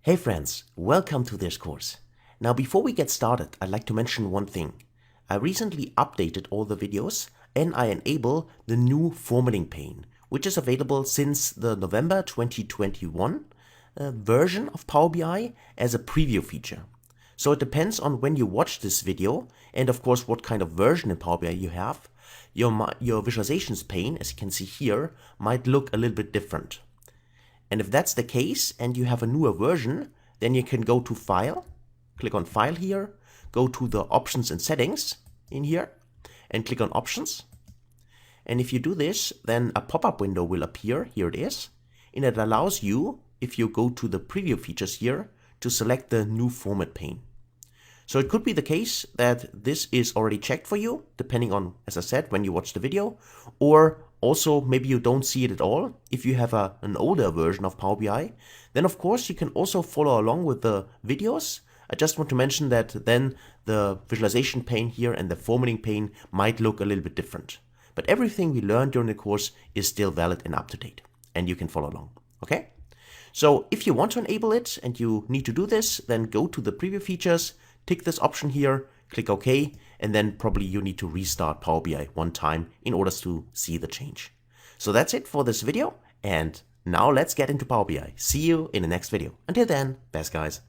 Hey friends, welcome to this course. Now before we get started, I'd like to mention one thing. I recently updated all the videos and I enable the new formatting pane, which is available since the November 2021 version of Power BI as a preview feature. So it depends on when you watch this video and of course what kind of version in Power BI you have. Your visualizations pane, as you can see here, might look a little bit different. And if that's the case and you have a newer version, then you can go to File, click on File here, go to the Options and Settings in here, and click on Options. And if you do this, then a pop-up window will appear, here it is, and it allows you, if you go to the preview features here, to select the new format pane. So it could be the case that this is already checked for you, depending on, as I said, when you watch the video, or also maybe you don't see it at all. If you have an older version of Power BI, then of course you can also follow along with the videos. I just want to mention that then the visualization pane here and the formatting pane might look a little bit different. But everything we learned during the course is still valid and up to date, and you can follow along, okay? So if you want to enable it and you need to do this, then go to the preview features, tick this option here, click OK, and then probably you need to restart Power BI one time in order to see the change. So that's it for this video, and now let's get into Power BI. See you in the next video. Until then, best guys.